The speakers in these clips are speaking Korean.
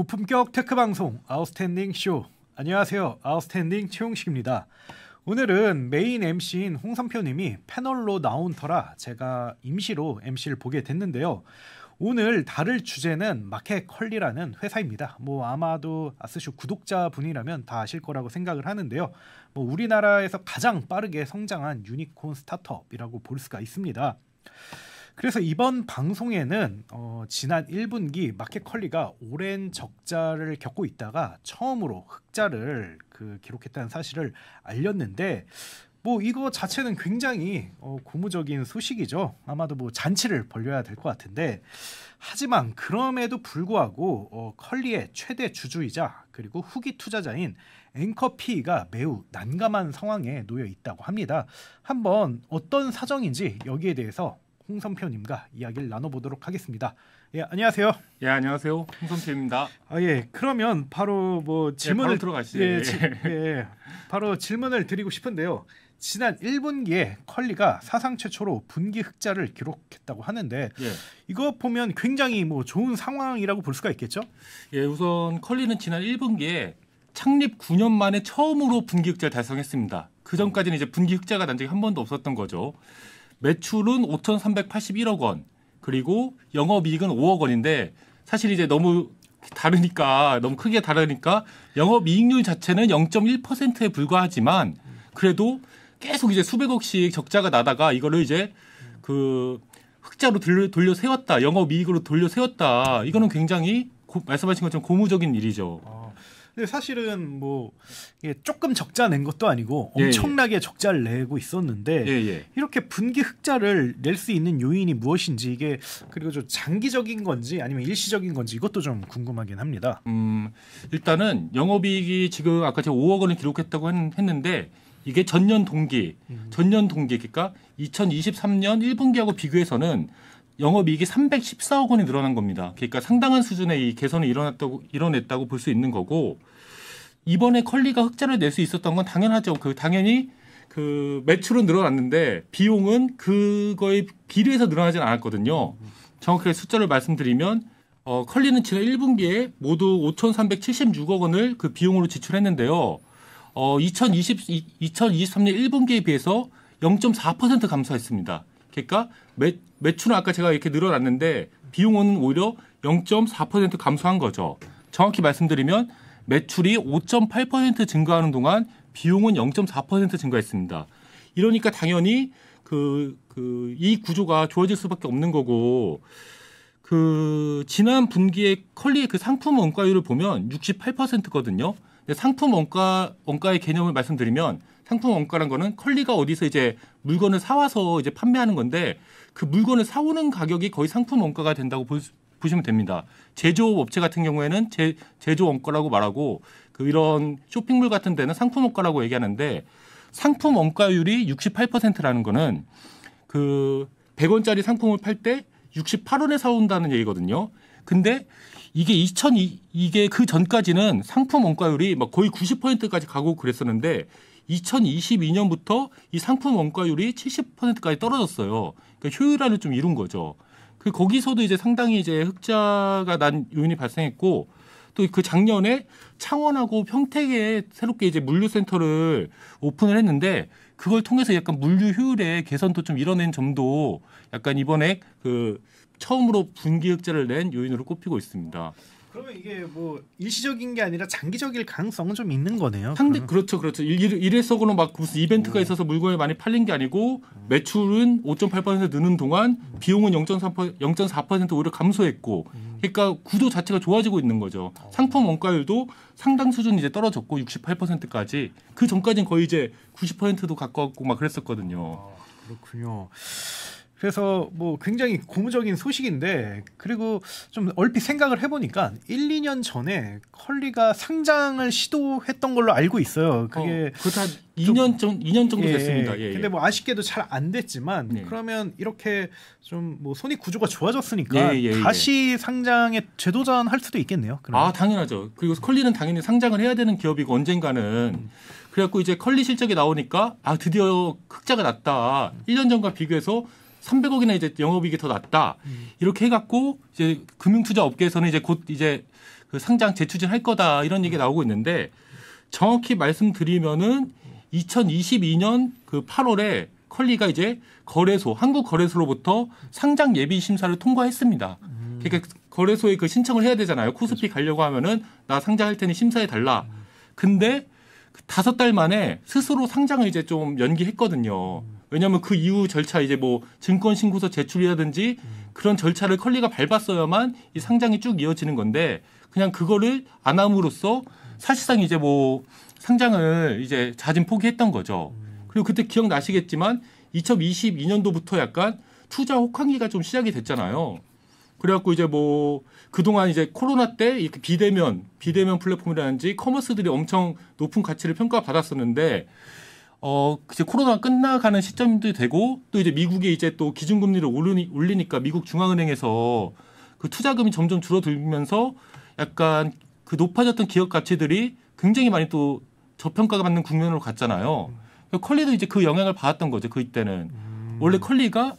고품격 테크 방송 아웃스탠딩 쇼. 안녕하세요. 아웃스탠딩 최용식입니다. 오늘은 메인 MC인 홍선표님이 패널로 나온 터라 제가 임시로 MC를 보게 됐는데요. 오늘 다룰 주제는 마켓컬리라는 회사입니다. 아마도 아스쇼 구독자분이라면 다 아실 거라고 생각을 하는데요. 우리나라에서 가장 빠르게 성장한 유니콘 스타트업이라고 볼 수가 있습니다. 그래서 이번 방송에는 지난 1분기 마켓컬리가 오랜 적자를 겪고 있다가 처음으로 흑자를 기록했다는 사실을 알렸는데 이거 자체는 굉장히 고무적인 소식이죠. 아마도 잔치를 벌려야 될 것 같은데, 하지만 그럼에도 불구하고 컬리의 최대 주주이자 그리고 후기 투자자인 앵커P가 매우 난감한 상황에 놓여 있다고 합니다. 한번 어떤 사정인지 여기에 대해서 홍선표님과 이야기를 나눠보도록 하겠습니다. 예, 안녕하세요. 예, 안녕하세요. 홍선표입니다. 예, 그러면 바로 질문을 바로 들어가시죠. 바로 질문을 드리고 싶은데요. 지난 1분기에 컬리가 사상 최초로 분기 흑자를 기록했다고 하는데, 이거 보면 굉장히 좋은 상황이라고 볼 수가 있겠죠? 예, 우선 컬리는 지난 1분기에 창립 9년 만에 처음으로 분기 흑자를 달성했습니다. 그 전까지는 이제 분기 흑자가 난 적이 한 번도 없었던 거죠. 매출은 5,381억 원, 그리고 영업이익은 5억 원인데 사실 이제 너무 크게 다르니까 영업이익률 자체는 0.1%에 불과하지만 그래도 계속 이제 수백억씩 적자가 나다가 이거를 이제 흑자로 돌려 세웠다, 영업이익으로 돌려 세웠다. 이거는 굉장히 말씀하신 것처럼 고무적인 일이죠. 근데 사실은 이게 조금 적자 낸 것도 아니고 엄청나게 적자를 내고 있었는데 이렇게 분기 흑자를 낼 수 있는 요인이 무엇인지, 이게 그리고 좀 장기적인 건지 아니면 일시적인 건지 이것도 좀 궁금하긴 합니다. 일단은 영업이익이 지금 아까 제가 5억 원을 기록했다고 했는데 이게 전년 동기 그러니까 2023년 1분기하고 비교해서는 영업이익이 314억 원이 늘어난 겁니다. 그러니까 상당한 수준의 이 개선이 이뤄냈다고 볼 수 있는 거고, 이번에 컬리가 흑자를 낼 수 있었던 건 당연하죠. 당연히 매출은 늘어났는데 비용은 그거에 비례해서 늘어나진 않았거든요. 정확하게 숫자를 말씀드리면 컬리는 지난 1분기에 모두 5,376억 원을 그 비용으로 지출했는데요. 2023년 1분기에 비해서 0.4% 감소했습니다. 그러니까 매출은 아까 제가 이렇게 늘어났는데 비용은 오히려 0.4% 감소한 거죠. 정확히 말씀드리면 매출이 5.8% 증가하는 동안 비용은 0.4% 증가했습니다. 이러니까 당연히 이 구조가 좋아질 수밖에 없는 거고, 지난 분기에 컬리의 상품 원가율을 보면 68%거든요. 상품 원가의 개념을 말씀드리면, 상품 원가란 거는 컬리가 어디서 이제 물건을 사와서 이제 판매하는 건데 그 물건을 사오는 가격이 거의 상품 원가가 된다고 보시면 됩니다. 제조업 업체 같은 경우에는 제조 원가라고 말하고, 이런 쇼핑몰 같은 데는 상품 원가라고 얘기하는데, 상품 원가율이 68%라는 거는 100원짜리 상품을 팔 때 68원에 사온다는 얘기거든요. 근데 이게 그 전까지는 상품 원가율이 거의 90%까지 가고 그랬었는데 2022년부터 이 상품 원가율이 70%까지 떨어졌어요. 그러니까 효율화를 좀 이룬 거죠. 거기서도 이제 상당히 이제 흑자가 난 요인이 발생했고, 또 작년에 창원하고 평택에 새롭게 이제 물류센터를 오픈을 했는데 그걸 통해서 약간 물류 효율의 개선도 좀 이뤄낸 점도 약간 이번에 처음으로 분기 흑자를 낸 요인으로 꼽히고 있습니다. 그러면 이게 일시적인 게 아니라 장기적일 가능성은 좀 있는 거네요. 그렇죠. 일회성으로 무슨 이벤트가 있어서 물건이 많이 팔린 게 아니고 매출은 5.8% 느는 동안 비용은 0.4% 오히려 감소했고, 그러니까 구조 자체가 좋아지고 있는 거죠. 상품 원가율도 상당 수준 이제 떨어졌고 68%까지, 그 전까지는 거의 이제 90%도 가까웠고 그랬었거든요. 그렇군요. 그래서 굉장히 고무적인 소식인데, 그리고 좀 얼핏 생각을 해보니까 1, 2년 전에 컬리가 상장을 시도했던 걸로 알고 있어요. 그게 그렇다 2년 정도 됐습니다. 근데 아쉽게도 잘 안 됐지만 그러면 이렇게 좀 손익 구조가 좋아졌으니까 다시 상장에 재도전할 수도 있겠네요. 그러면. 당연하죠. 그리고 컬리는 당연히 상장을 해야 되는 기업이고 언젠가는. 그래갖고 이제 컬리 실적이 나오니까 드디어 흑자가 났다. 1년 전과 비교해서 300억이나 이제 영업이익이 더 낮다. 이렇게 해갖고 이제 금융투자 업계에서는 이제 곧 이제 그 상장 재추진할 거다 이런 얘기가 나오고 있는데 정확히 말씀드리면은 2022년 그 8월에 컬리가 이제 거래소 한국 거래소로부터 상장 예비 심사를 통과했습니다. 그러니까 거래소에 그 신청을 해야 되잖아요. 코스피 가려고 하면은 나 상장할 테니 심사해 달라. 근데 5달 만에 스스로 상장을 이제 좀 연기했거든요. 왜냐하면 그 이후 절차 이제 뭐 증권 신고서 제출이라든지 그런 절차를 컬리가 밟았어야만 이 상장이 쭉 이어지는 건데 그냥 그거를 안 함으로써 사실상 이제 뭐 상장을 이제 자진 포기했던 거죠. 그리고 그때 기억나시겠지만 2022년도부터 약간 투자 혹한기가 좀 시작이 됐잖아요. 그래갖고 이제 뭐 그동안 이제 코로나 때 이렇게 비대면 플랫폼이라든지 커머스들이 엄청 높은 가치를 평가받았었는데 이제 코로나가 끝나가는 시점도 되고 또 이제 미국이 이제 또 기준금리를 올리니까 미국 중앙은행에서 그 투자금이 점점 줄어들면서 약간 그 높아졌던 기업 가치들이 굉장히 많이 또 저평가가 받는 국면으로 갔잖아요. 컬리도 이제 그 영향을 받았던 거죠. 그때는 원래 컬리가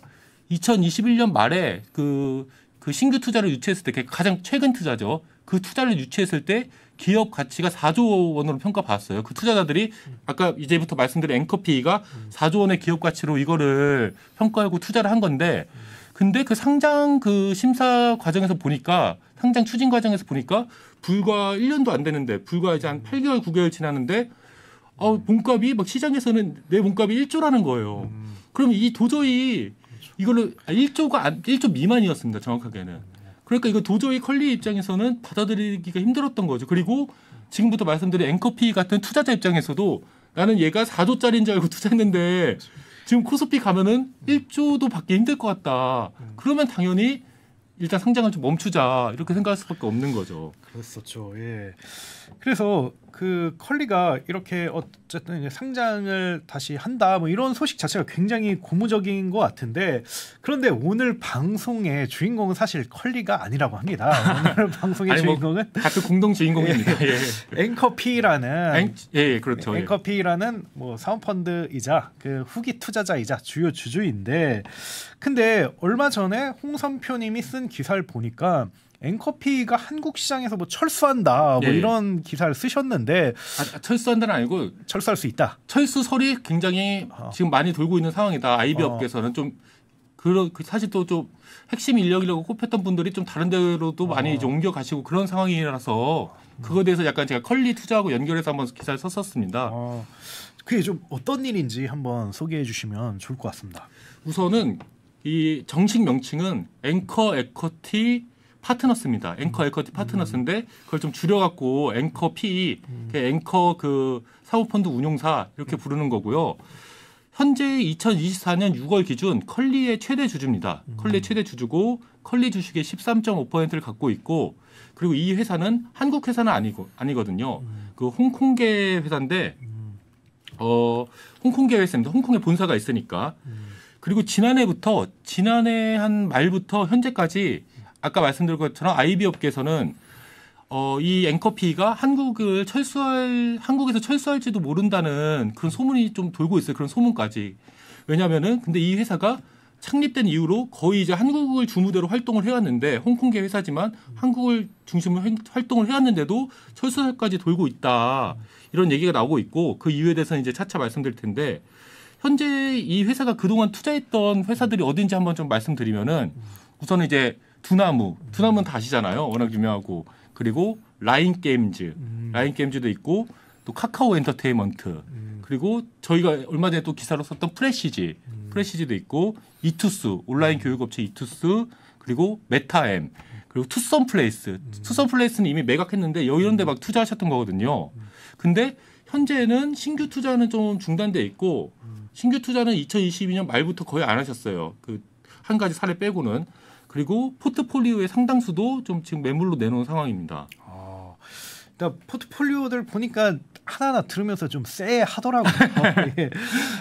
2021년 말에 그 신규 투자를 유치했을 때 가장 최근 투자죠. 그 투자를 유치했을 때 기업 가치가 4조 원으로 평가받았어요. 그 투자자들이 아까 이제부터 말씀드린 앵커피가 4조 원의 기업 가치로 이거를 평가하고 투자를 한 건데 근데 그 상장 그 심사 과정에서 보니까 상장 추진 과정에서 보니까 불과 1년도 안 되는데 불과 이제 한 8개월 9개월 지났는데 몸값이 막 시장에서는 내 몸값이 1조라는 거예요. 그럼 이 도저히 이거를 1조 미만이었습니다. 정확하게는. 그러니까 이거 도저히 컬리 입장에서는 받아들이기가 힘들었던 거죠. 그리고 지금부터 말씀드린 앵커피 같은 투자자 입장에서도 나는 얘가 4조짜리인 줄 알고 투자했는데 지금 코스피 가면은 1조도 받기 힘들 것 같다. 그러면 당연히 일단 상장을 좀 멈추자 이렇게 생각할 수밖에 없는 거죠. 그랬었죠. 예. 그래서 그 컬리가 이렇게 어쨌든 이제 상장을 다시 한다 뭐 이런 소식 자체가 굉장히 고무적인 것 같은데 그런데 오늘 방송의 주인공은 사실 컬리가 아니라고 합니다. 오늘 방송의 주인공은 같은 공동 주인공입니다. 예. 앵커피라는 그렇죠. 앵커피라는 뭐 사모펀드이자 그 후기 투자자이자 주요 주주인데 근데 얼마 전에 홍선표님이 쓴 기사를 보니까 앵커피가 한국 시장에서 뭐 철수한다 뭐 이런 기사를 쓰셨는데 철수한다는 아니고 철수할 수 있다. 철수설이 굉장히 지금 많이 돌고 있는 상황이다. IB 업계에서는 좀 사실 또 좀 핵심 인력이라고 꼽혔던 분들이 좀 다른 데로도 많이 이제 옮겨가시고 그런 상황이라서 그거에 대해서 약간 제가 컬리 투자하고 연결해서 한번 기사를 썼었습니다. 그게 좀 어떤 일인지 한번 소개해 주시면 좋을 것 같습니다. 우선은 이 정식 명칭은 앵커 에쿼티 파트너스입니다. 앵커 에쿼티 파트너스인데 그걸 좀 줄여갖고 앵커 P, 앵커 그 사모펀드 운용사 이렇게 부르는 거고요. 현재 2024년 6월 기준 컬리의 최대 주주입니다. 컬리의 최대 주주고 컬리 주식의 13.5%를 갖고 있고 그리고 이 회사는 한국 회사는 아니거든요. 그 홍콩계 회사인데 홍콩계 회사입니다. 홍콩에 본사가 있으니까. 그리고 지난해 한 말부터 현재까지 아까 말씀드린 것처럼 IB 업계에서는 이 앵커피가 한국에서 철수할지도 모른다는 그런 소문이 좀 돌고 있어요. 그런 소문까지. 왜냐하면은 근데 이 회사가 창립된 이후로 거의 이제 한국을 주무대로 활동을 해왔는데 홍콩계 회사지만 한국을 중심으로 활동을 해왔는데도 철수할까지 돌고 있다. 이런 얘기가 나오고 있고 그 이유에 대해서는 이제 차차 말씀드릴 텐데 현재 이 회사가 그동안 투자했던 회사들이 어딘지 한번 좀 말씀드리면은 우선은 이제 두나무는 다 아시잖아요. 워낙 유명하고 그리고 라인 게임즈도 있고 또 카카오 엔터테인먼트 그리고 저희가 얼마 전에 또 기사로 썼던 프레시지도 있고 이투스 온라인 교육업체 이투스 그리고 메타엠 그리고 투썸플레이스는 이미 매각했는데 이런 데 막 투자하셨던 거거든요. 근데 현재는 신규 투자는 좀 중단돼 있고 신규 투자는 2022년 말부터 거의 안 하셨어요. 그 한 가지 사례 빼고는. 그리고 포트폴리오의 상당수도 좀 지금 매물로 내놓은 상황입니다. 일단 포트폴리오들 보니까 하나하나 들으면서 좀 쎄하더라고요. 예.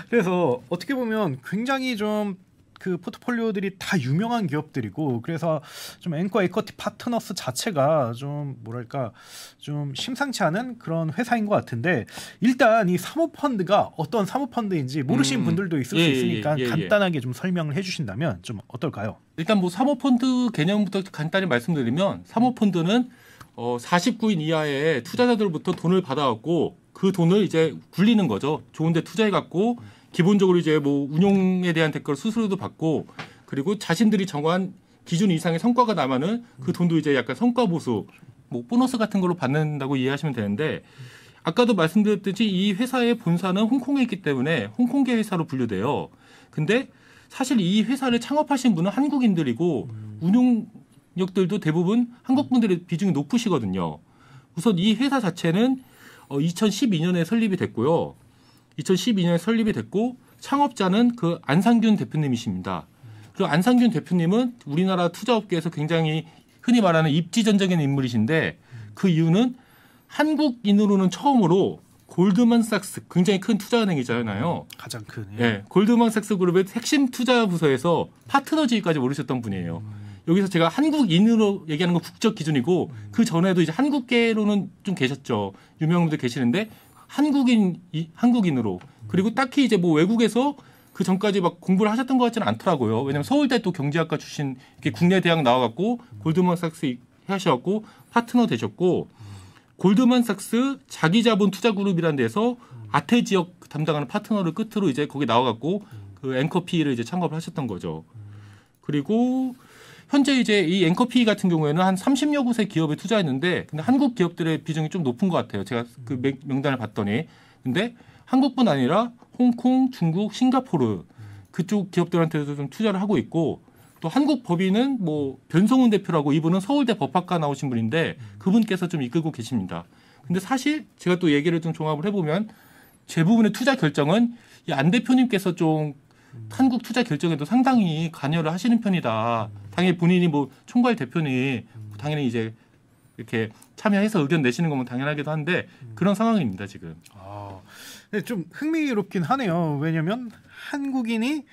그래서 어떻게 보면 굉장히 좀 그 포트폴리오들이 다 유명한 기업들이고 그래서 좀 앵커 에쿼티 파트너스 자체가 좀 뭐랄까 좀 심상치 않은 그런 회사인 것 같은데 일단 이 사모펀드가 어떤 사모펀드인지 모르시는 분들도 있을 수 있으니까 간단하게 좀 설명을 해주신다면 좀 어떨까요? 일단 뭐 사모펀드 개념부터 간단히 말씀드리면 사모펀드는 49인 이하의 투자자들부터 돈을 받아갖고 그 돈을 이제 굴리는 거죠. 좋은데 투자해갖고 기본적으로 이제 뭐 운용에 대한 대가를 수수료도 받고 그리고 자신들이 정한 기준 이상의 성과가 나면은 그 돈도 이제 약간 성과 보수, 뭐 보너스 같은 걸로 받는다고 이해하시면 되는데 아까도 말씀드렸듯이 이 회사의 본사는 홍콩에 있기 때문에 홍콩계 회사로 분류돼요. 근데 사실 이 회사를 창업하신 분은 한국인들이고 운용력들도 대부분 한국 분들의 비중이 높으시거든요. 우선 이 회사 자체는 2012년에 설립이 됐고요. 2012년에 설립이 됐고 창업자는 그 안상균 대표님이십니다. 그리고 안상균 대표님은 우리나라 투자업계에서 굉장히 흔히 말하는 입지전적인 인물이신데 그 이유는 한국인으로는 처음으로 골드만삭스 굉장히 큰 투자은행이잖아요. 가장 큰. 네, 골드만삭스 그룹의 핵심 투자 부서에서 파트너 지위까지 오르셨던 분이에요. 여기서 제가 한국인으로 얘기하는 건 국적 기준이고 그 전에도 이제 한국계로는 좀 계셨죠. 유명한 분들 계시는데 한국인으로 그리고 딱히 이제 뭐 외국에서 그 전까지 막 공부를 하셨던 것 같지는 않더라고요. 왜냐하면 서울대 또 경제학과 출신 이렇게 국내 대학 나와갖고 골드만삭스 하셔갖고 파트너 되셨고 골드만삭스 자기자본 투자그룹이라는 데서 아태 지역 담당하는 파트너를 끝으로 이제 거기 나와갖고 그 앵커피를 이제 창업을 하셨던 거죠. 그리고 현재 이제 이 앵커피 같은 경우에는 한 30여 곳의 기업에 투자했는데 근데 한국 기업들의 비중이 좀 높은 것 같아요. 제가 그 명단을 봤더니. 근데 한국뿐 아니라 홍콩, 중국, 싱가포르 그쪽 기업들한테도 좀 투자를 하고 있고 또 한국 법인은 뭐 변성훈 대표라고 이분은 서울대 법학과 나오신 분인데 그분께서 좀 이끌고 계십니다. 근데 사실 제가 또 얘기를 좀 종합을 해보면 대부분의 투자 결정은 이 안 대표님께서 좀 한국 투자 결정에도 상당히 관여를 하시는 편이다. 당연히 본인이 뭐 총괄 대표니 당연히 이제 이렇게 참여해서 의견 내시는 거면 당연하기도 한데 그런 상황입니다 지금. 근데 좀 흥미롭긴 하네요. 왜냐하면 한국인이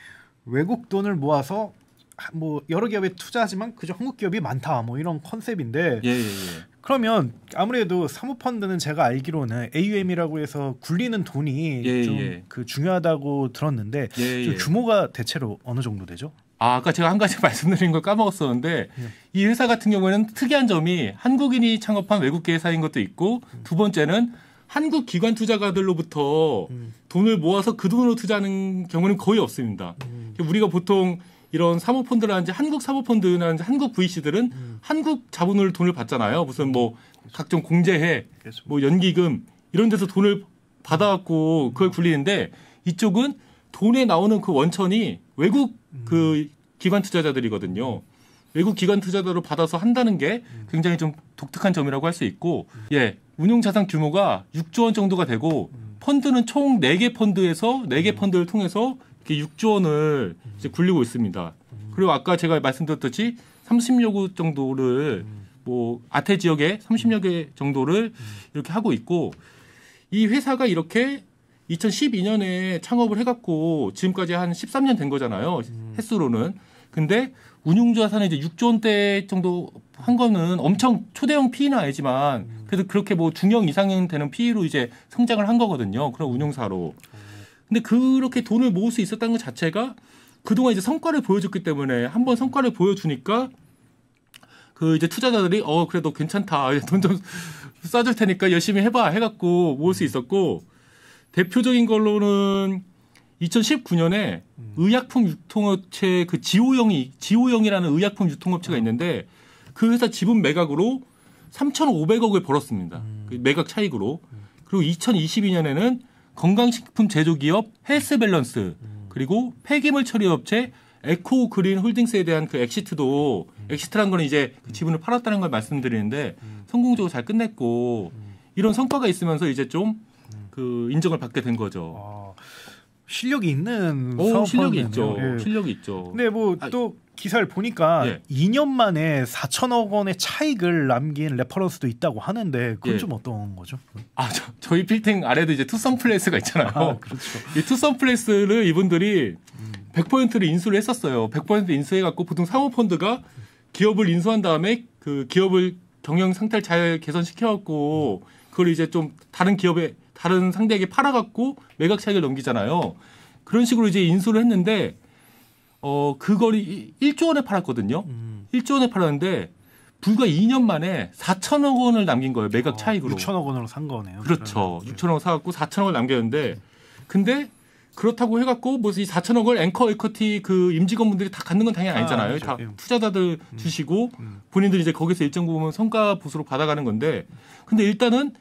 외국 돈을 모아서 뭐 여러 기업에 투자하지만 그저 한국 기업이 많다 뭐 이런 컨셉인데 그러면 아무래도 사모펀드는 제가 알기로는 AUM이라고 해서 굴리는 돈이 좀 그 중요하다고 들었는데 좀 규모가 대체로 어느 정도 되죠? 아까 제가 한 가지 말씀드린 걸 까먹었었는데 이 회사 같은 경우에는 특이한 점이 한국인이 창업한 외국계 회사인 것도 있고 두 번째는 한국 기관 투자가들로부터 돈을 모아서 그 돈으로 투자하는 경우는 거의 없습니다. 우리가 보통 이런 사모펀드라든지 한국 사모펀드라든지 한국 VC들은 한국 자본으로 돈을 받잖아요. 무슨 뭐 각종 공제해, 뭐 연기금 이런 데서 돈을 받아갖고 그걸 굴리는데 이쪽은 돈에 나오는 그 원천이 외국 그 기관 투자자들이거든요. 외국 기관 투자자로 받아서 한다는 게 굉장히 좀 독특한 점이라고 할 수 있고 운용 자산 규모가 6조 원 정도가 되고 펀드는 총 4개 펀드에서 4개 펀드를 통해서 이렇게 6조 원을 이제 굴리고 있습니다. 그리고 아까 제가 말씀드렸듯이 30여 곳 정도를 뭐 아태 지역에 30여 개 정도를 이렇게 하고 있고 이 회사가 이렇게 2012년에 창업을 해갖고 지금까지 한 13년 된 거잖아요. 횟수로는. 근데 운용 자산이 이제 6조 원대 정도 한 거는 엄청 초대형 PE는 아니지만 그래도 그렇게 뭐 중형 이상형 되는 PE로 이제 성장을 한 거거든요. 그런 운용사로. 근데 그렇게 돈을 모을 수 있었다는 것 자체가 그동안 이제 성과를 보여줬기 때문에 한번 성과를 보여주니까 그 이제 투자자들이 그래도 괜찮다. 돈 좀 쏴줄 테니까 열심히 해봐 해갖고 모을 수 있었고 대표적인 걸로는 2019년에 의약품 유통업체 그 지오영이라는 의약품 유통업체가 있는데 그 회사 지분 매각으로 3,500억을 벌었습니다. 그 매각 차익으로. 그리고 2022년에는 건강식품 제조기업 헬스밸런스 그리고 폐기물 처리업체 에코그린 홀딩스에 대한 그 엑시트라는 거는 이제 그 지분을 팔았다는 걸 말씀드리는데 성공적으로 잘 끝냈고 이런 성과가 있으면서 이제 좀 그 인정을 받게 된 거죠. 실력이 있는 실력이 있죠. 실력이 있죠. 근데 뭐 또 기사를 보니까 2년 만에 4천억 원의 차익을 남긴 레퍼런스도 있다고 하는데 그건 좀 어떤 거죠? 저희 빌딩 아래도 이제 투썸플레이스가 있잖아요. 그렇죠. 이 투썸플레이스를 이분들이 100%를 인수를 했었어요. 100% 인수해갖고 보통 사모펀드가 기업을 인수한 다음에 그 기업을 경영 상태를 잘 개선시켜갖고 그걸 이제 좀 다른 기업에 다른 상대에게 팔아갖고 매각 차익을 넘기잖아요. 그런 식으로 이제 인수를 했는데 그걸 1조 원에 팔았거든요. 1조 원에 팔았는데 불과 2년 만에 4천억 원을 남긴 거예요. 매각 차익으로. 6천억 원으로 산 거네요. 그렇죠. 6천억 원 사갖고 4천억을 남겼는데 근데 그렇다고 해갖고 뭐 이 4천억을 앵커 에쿼티 그 임직원분들이 다 갖는 건 당연히 아니잖아요. 그렇죠. 다 투자자들 주시고 본인들이 이제 거기서 일정 부분 성과 보수로 받아가는 건데 근데 일단은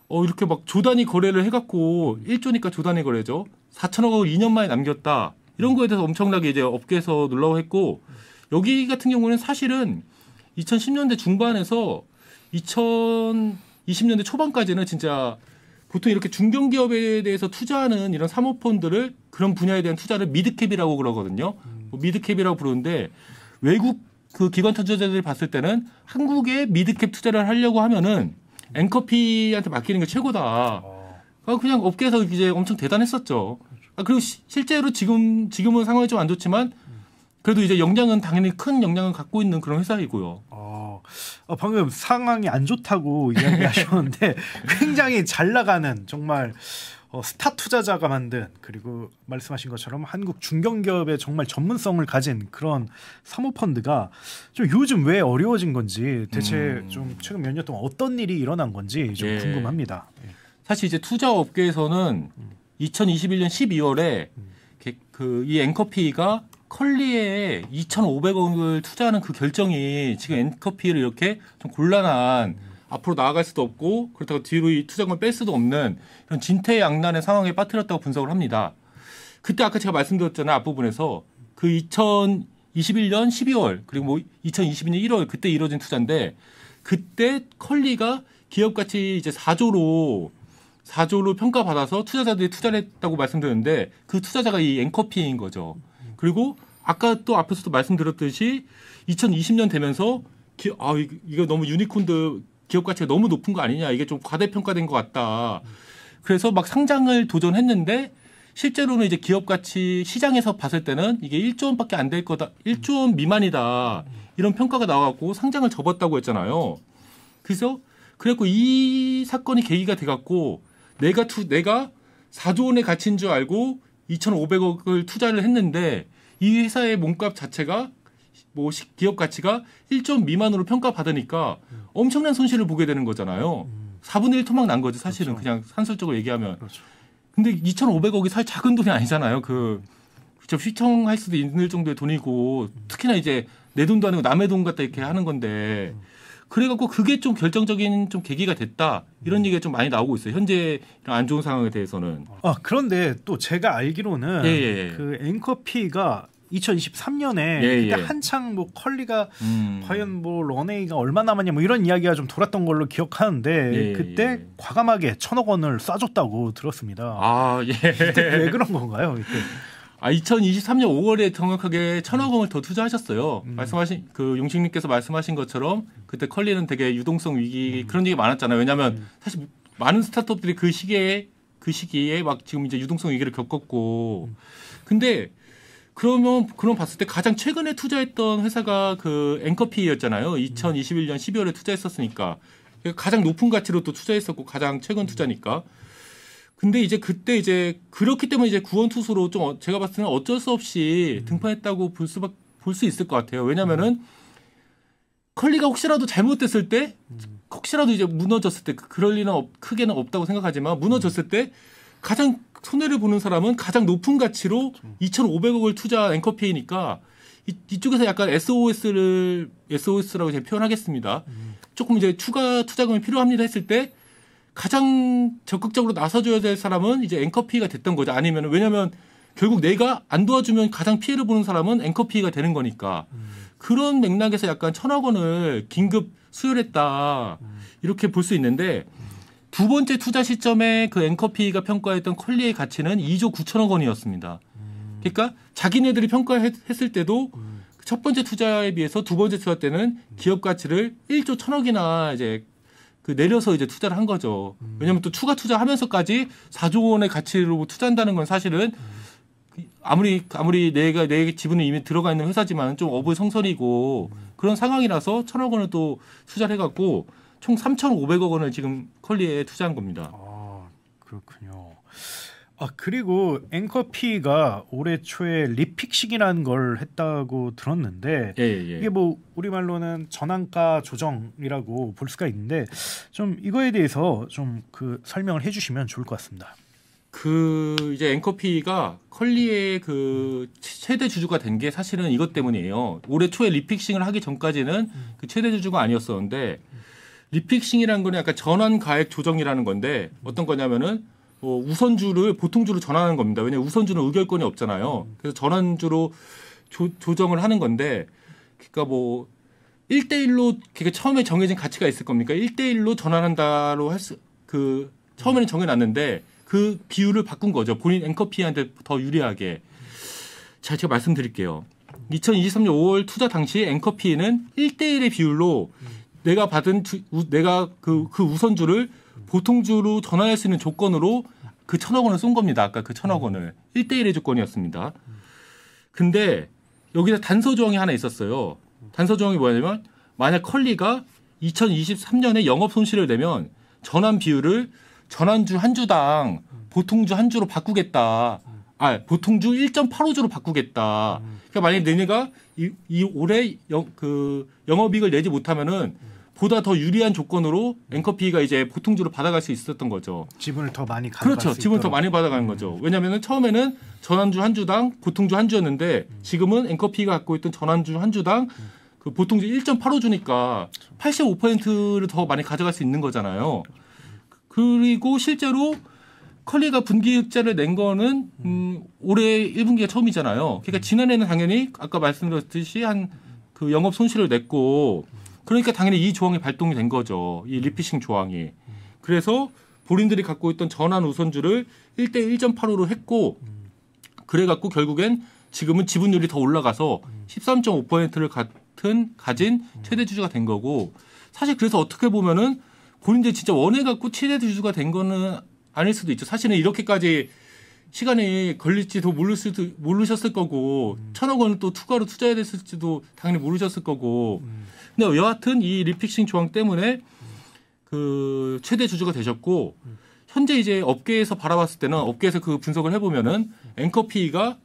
이렇게 막 조단위 거래를 해갖고 1조니까 조단위 거래죠. 4천억을 2년 만에 남겼다. 이런 거에 대해서 엄청나게 이제 업계에서 놀라워했고 여기 같은 경우는 사실은 2010년대 중반에서 2020년대 초반까지는 진짜 보통 이렇게 중견기업에 대해서 투자하는 이런 사모펀드를 그런 분야에 대한 투자를 미드캡이라고 그러거든요. 미드캡이라고 부르는데 외국 그 기관 투자자들이 봤을 때는 한국에 미드캡 투자를 하려고 하면은 앵커피한테 맡기는 게 최고다. 그냥 업계에서 이제 엄청 대단했었죠. 그리고 실제로 지금은 상황이 좀 안 좋지만 그래도 이제 역량은 당연히 큰 역량을 갖고 있는 그런 회사이고요. 방금 상황이 안 좋다고 이야기하셨는데 굉장히 잘 나가는 정말 스타 투자자가 만든 그리고 말씀하신 것처럼 한국 중견기업의 정말 전문성을 가진 그런 사모펀드가 좀 요즘 왜 어려워진 건지 대체 좀 최근 몇 년 동안 어떤 일이 일어난 건지 좀 궁금합니다. 사실 이제 투자 업계에서는 2021년 12월에 이 앵커피가 컬리에 2,500억을 투자하는 그 결정이 지금 앵커피를 이렇게 좀 곤란한 앞으로 나아갈 수도 없고 그렇다고 뒤로 이 투자금을 뺄 수도 없는 이런 진퇴양난의 상황에 빠뜨렸다고 분석을 합니다. 그때 아까 제가 말씀드렸잖아요. 앞부분에서 그 2021년 12월 그리고 뭐 2022년 1월 그때 이루어진 투자인데 그때 컬리가 기업 가치 이제 4조로 평가받아서 투자자들이 투자를 했다고 말씀드렸는데 그 투자자가 이 앵커피인 거죠. 그리고 아까 또 앞에서도 말씀드렸듯이 2020년 되면서 이거 너무 유니콘드 기업 가치가 너무 높은 거 아니냐. 이게 좀 과대평가된 것 같다. 그래서 막 상장을 도전했는데 실제로는 이제 기업 가치 시장에서 봤을 때는 이게 1조 원밖에 안 될 거다. 1조 원 미만이다. 이런 평가가 나와갖고 상장을 접었다고 했잖아요. 그래갖고 이 사건이 계기가 돼갖고 내가 4조 원의 가치인 줄 알고 2,500억을 투자를 했는데 이 회사의 몸값 자체가 뭐 기업 가치가 1조 원 미만으로 평가받으니까 엄청난 손실을 보게 되는 거잖아요. 4분의 1 토막 난 거죠. 사실은 그렇죠. 그냥 산술적으로 얘기하면. 그렇죠. 근데 2,500억이 사실 작은 돈이 아니잖아요. 휘청할 수도 있는 정도의 돈이고 특히나 이제 내 돈도 아니고 남의 돈 갖다 이렇게 하는 건데 그래갖고 그게 좀 결정적인 좀 계기가 됐다. 이런 얘기가 좀 많이 나오고 있어요. 현재 이런 안 좋은 상황에 대해서는. 그런데 또 제가 알기로는 그 앵커피가 2023년에 그때 한창 뭐 컬리가 과연 뭐 런웨이가 얼마 남았냐 뭐 이런 이야기가 좀 돌았던 걸로 기억하는데 그때 과감하게 1,000억 원을 쏴줬다고 들었습니다. 그때 왜 그런 건가요? 그때? 2023년 5월에 정확하게 1,000억 원을 더 투자하셨어요. 말씀하신 용식님께서 말씀하신 것처럼 그때 컬리는 되게 유동성 위기 그런 얘기 많았잖아요. 왜냐하면 사실 많은 스타트업들이 그 시기에 막 지금 이제 유동성 위기를 겪었고 근데 그럼 봤을 때 가장 최근에 투자했던 회사가 그 앵커피였잖아요. 2021년 12월에 투자했었으니까 가장 높은 가치로 또 투자했었고 가장 최근 투자니까. 근데 이제 그때 이제 그렇기 때문에 이제 구원투수로 좀 제가 봤을 때는 어쩔 수 없이 등판했다고 볼 수 있을 것 같아요. 왜냐면은 컬리가 혹시라도 잘못됐을 때, 혹시라도 이제 무너졌을 때 그럴 리는 크게는 없다고 생각하지만 무너졌을 때 가장 손해를 보는 사람은 가장 높은 가치로 2,500억을 투자한 앵커피이니까 이쪽에서 약간 SOS라고 제가 표현하겠습니다. 조금 이제 추가 투자금이 필요합니다 했을 때 가장 적극적으로 나서줘야 될 사람은 이제 앵커피가 됐던 거죠. 아니면 왜냐하면 결국 내가 안 도와주면 가장 피해를 보는 사람은 앵커피가 되는 거니까 그런 맥락에서 약간 1,000억 원을 긴급 수혈했다 이렇게 볼 수 있는데 두 번째 투자 시점에 그 앵커피가 평가했던 컬리의 가치는 2조 9천억 원이었습니다. 그러니까 자기네들이 평가했을 때도 첫 번째 투자에 비해서 두 번째 투자 때는 기업 가치를 1조 1,000억이나 이제 내려서 이제 투자를 한 거죠. 왜냐하면 또 추가 투자하면서까지 4조 원의 가치로 투자한다는 건 사실은 아무리 내 지분은 이미 들어가 있는 회사지만 좀 어불성설이고 그런 상황이라서 1,000억 원을 또 투자를 해갖고 총 3,500억 원을 지금 컬리에 투자한 겁니다. 아, 그렇군요. 그리고 앵커피가 올해 초에 리픽식이라는 걸 했다고 들었는데 이게 뭐 우리말로는 전환가 조정이라고 볼 수가 있는데 좀 이거에 대해서 좀 그 설명을 해주시면 좋을 것 같습니다. 이제 앵커피가 컬리의 그 최대 주주가 된 게 사실은 이것 때문이에요. 올해 초에 리픽싱을 하기 전까지는 그 최대 주주가 아니었었는데 리픽싱이라는 거는 약간 전환 가액 조정이라는 건데 어떤 거냐면은 우선주를 보통주로 전환하는 겁니다. 왜냐하면 우선주는 의결권이 없잖아요. 그래서 전환주로 조정을 하는 건데, 그러니까 뭐 1대1로 그러니까 처음에 정해진 가치가 있을 겁니까? 1대1로 전환한다로 처음에는 정해놨는데 그 비율을 바꾼 거죠. 본인 앵커피한테 더 유리하게. 자, 제가 말씀드릴게요. 2023년 5월 투자 당시 앵커피는 1대1의 비율로 내가 받은 내가 그 우선주를 보통주로 전환할 수 있는 조건으로 그 1,000억 원을 쏜 겁니다. 아까 그 1,000억 원을. 1대1의 조건이었습니다. 근데 여기서 단서 조항이 하나 있었어요. 단서 조항이 뭐냐면 만약 컬리가 2023년에 영업 손실을 내면 전환 비율을 전환주 한 주당 보통주 한 주로 바꾸겠다. 보통주 1.85주로 바꾸겠다. 그러니까 만약 너네가 이 올해 영업이익을 내지 못하면은 보다 더 유리한 조건으로 앵커피가 이제 보통주로 받아갈 수 있었던 거죠. 지분을 더 많이 가져갈 그렇죠. 수 지분을 있도록. 더 많이 받아가는 거죠. 왜냐하면 처음에는 전환주 한 주당 보통주 한 주였는데 지금은 앵커피가 갖고 있던 전환주 한 주당 그 보통주 1.85주니까 85%를 더 많이 가져갈 수 있는 거잖아요. 그리고 실제로 컬리가 분기흑자를 낸 거는 올해 1분기가 처음이잖아요. 그러니까 지난해는 당연히 아까 말씀드렸듯이 한 그 영업 손실을 냈고 그러니까 당연히 이 조항이 발동이 된 거죠. 이 리피싱 조항이. 그래서 본인들이 갖고 있던 전환 우선주를 1대 1.85로 했고 그래갖고 결국엔 지금은 지분율이 더 올라가서 13.5%를 가진 최대 주주가 된 거고 사실 그래서 어떻게 보면은 본인들이 진짜 원해갖고 최대 주주가 된 거는 아닐 수도 있죠. 사실은 이렇게까지 시간이 걸릴지도 모르셨을 거고 1,000억 원을 또 추가로 투자해야 됐을지도 당연히 모르셨을 거고 근데 여하튼 이 리픽싱 조항 때문에 그 최대 주주가 되셨고 현재 이제 업계에서 바라봤을 때는 업계에서 그 분석을 해보면은 앵커피가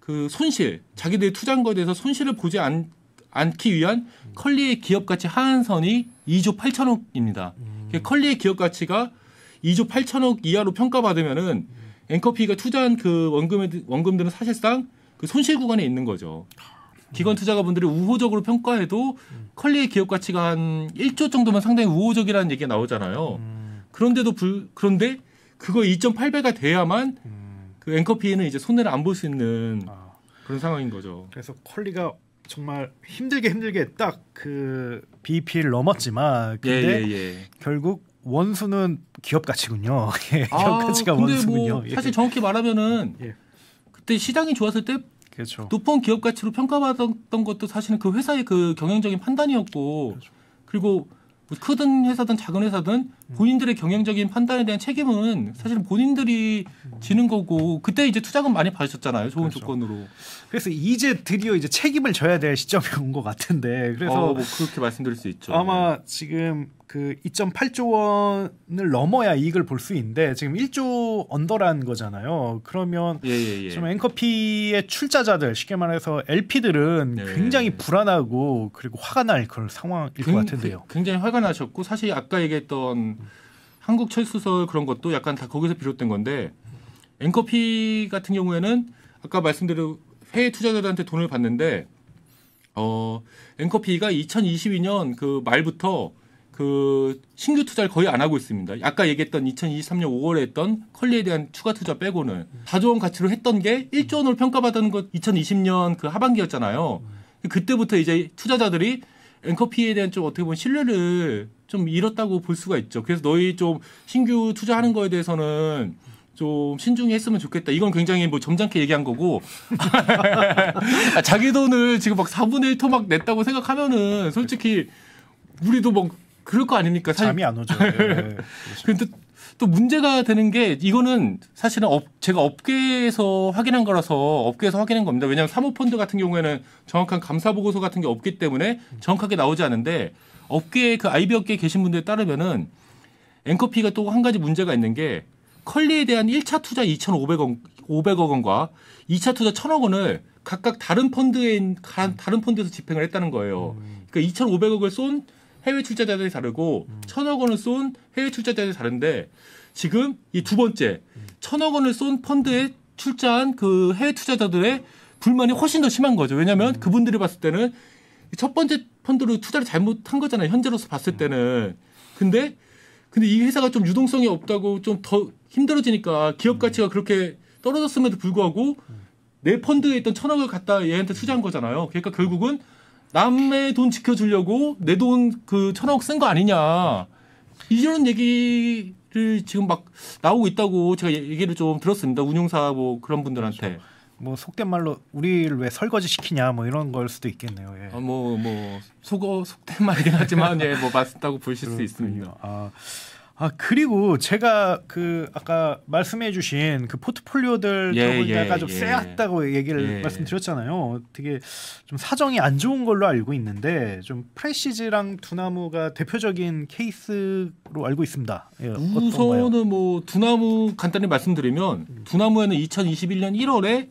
그 손실 자기들이 투자한 거에 대해서 손실을 보지 않기 위한 컬리의 기업 가치 하한선이 2조 8천억입니다. 컬리의 기업 가치가 2조 8천억 이하로 평가받으면은 앵커피가 투자한 그 원금들은 사실상 그 손실 구간에 있는 거죠. 기관 투자가분들이 우호적으로 평가해도 컬리의 기업 가치가 한 1조 정도면 상당히 우호적이라는 얘기가 나오잖아요. 그런데 그거 2.8배가 돼야만 그 앵커피에는 이제 손해를 안 볼 수 있는 그런 상황인 거죠. 그래서 컬리가 정말 힘들게 딱 그 BEP를 넘었지만 근데 결국 원수는 기업 가치군요. 기업 가치가 원수군요. 뭐 사실 정확히 말하면은 그때 시장이 좋았을 때 그렇죠. 높은 기업 가치로 평가받았던 것도 사실은 그 회사의 그 경영적인 판단이었고 그렇죠. 그리고 뭐 크든 회사든 작은 회사든 본인들의 경영적인 판단에 대한 책임은 사실은 본인들이 지는 거고 그때 이제 투자금 많이 받으셨잖아요. 좋은 그렇죠. 조건으로. 그래서 이제 드디어 이제 책임을 져야 될 시점이 온 것 같은데 그래서 뭐 그렇게 말씀드릴 수 있죠. 아마 지금 그 2.8조 원을 넘어야 이익을 볼 수 있는데 지금 1조 언더라는 거잖아요. 그러면 좀 앵커피의 출자자들 쉽게 말해서 LP들은 굉장히 불안하고 그리고 화가 날 그런 상황일 것 같은데요. 굉장히 화가 나셨고 사실 아까 얘기했던 한국철수설 그런 것도 약간 다 거기서 비롯된 건데 앵커피 같은 경우에는 아까 말씀드린 해외 투자자들한테 돈을 받는데 앵커피가 2022년 그 말부터 그 신규 투자를 거의 안 하고 있습니다. 아까 얘기했던 2023년 5월에 했던 컬리에 대한 추가 투자 빼고는 4조 원 가치로 했던 게 1조 원으로 평가받은 것 2020년 그 하반기였잖아요. 그때부터 이제 투자자들이 앵커피에 대한 좀 어떻게 보면 신뢰를 좀 잃었다고 볼 수가 있죠. 그래서 너희 좀 신규 투자하는 거에 대해서는 좀 신중히 했으면 좋겠다. 이건 굉장히 뭐 점잖게 얘기한 거고 자기 돈을 지금 막 4분의 1 토막 냈다고 생각하면은 솔직히 우리도 뭐 그럴 거 아닙니까? 잠이 안 오죠. 근데 또 문제가 되는 게 이거는 사실은 제가 업계에서 확인한 거라서 업계에서 확인한 겁니다. 왜냐하면 사모펀드 같은 경우에는 정확한 감사 보고서 같은 게 없기 때문에 정확하게 나오지 않은데 업계 그 IB 업계에 계신 분들에 따르면은 앵커피가 또 한 가지 문제가 있는 게 컬리에 대한 1차 투자 500억 원과 2차 투자 1,000억 원을 각각 다른 펀드에서 집행을 했다는 거예요. 그러니까 2,500억을 쏜 해외 출자자들이 다르고 1,000억 원을 쏜 해외 출자자들이 다른데 지금 이 두 번째 1,000억 원을 쏜 펀드에 출자한 그 해외 투자자들의 불만이 훨씬 더 심한 거죠. 왜냐하면 그분들이 봤을 때는 첫 번째 펀드로 투자를 잘못한 거잖아요. 현재로서 봤을 때는. 근데 이 회사가 좀 유동성이 없다고 좀 더 힘들어지니까 기업 가치가 그렇게 떨어졌음에도 불구하고 내 펀드에 있던 1,000억을 갖다 얘한테 투자한 거잖아요. 그러니까 결국은 남의 돈 지켜주려고 내 돈 그 1,000억 쓴 거 아니냐. 이런 얘기를 지금 막 나오고 있다고 제가 얘기를 좀 들었습니다. 운용사 뭐 그런 분들한테. 그렇죠. 뭐 속된 말로 우리를 왜 설거지 시키냐 뭐 이런 걸 수도 있겠네요. 예. 속된 말이긴 하지만 예, 뭐 맞다고 보실 수 있습니다. 그리고 제가 그 아까 말씀해주신 그 포트폴리오들 보니까 좀 쎄했다고 얘기를 말씀드렸잖아요. 되게 좀 사정이 안 좋은 걸로 알고 있는데 좀 프레시즈랑 두나무가 대표적인 케이스로 알고 있습니다. 예, 우선은 뭐 두나무 간단히 말씀드리면 두나무에는 2021년 1월에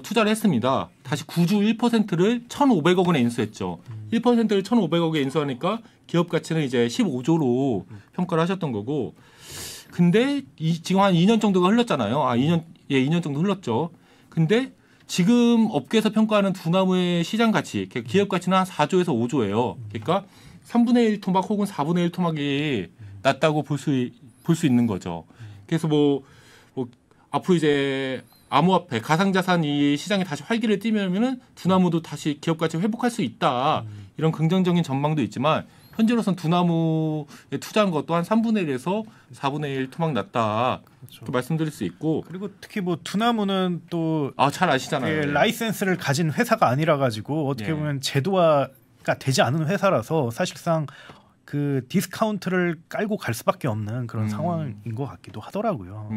투자를 했습니다. 다시 구주 1%를 1,500억 원에 인수했죠. 1%를 1,500억에 인수하니까 기업 가치는 이제 15조로 평가를 하셨던 거고. 근데 지금 한 2년 정도가 흘렀잖아요. 2년 정도 흘렀죠. 근데 지금 업계에서 평가하는 두나무의 시장 가치, 기업 가치는 한 4조에서 5조예요. 그러니까 3분의 1 토막 혹은 4분의 1 토막이 낮다고 볼 수 있는 거죠. 그래서 뭐 앞으로 이제 암호화폐, 가상자산 이 시장이 다시 활기를 띠면은 두나무도 다시 기업 가치 회복할 수 있다. 이런 긍정적인 전망도 있지만 현재로선 두나무에 투자한 것도 한 3분의 1에서 4분의 1 토막 났다. 그렇죠. 말씀드릴 수 있고. 그리고 특히 뭐 두나무는 또 잘 아시잖아요. 예, 라이센스를 가진 회사가 아니라 가지고 어떻게 보면 제도화가 되지 않은 회사라서 사실상 그 디스카운트를 깔고 갈 수밖에 없는 그런 상황인 것 같기도 하더라고요.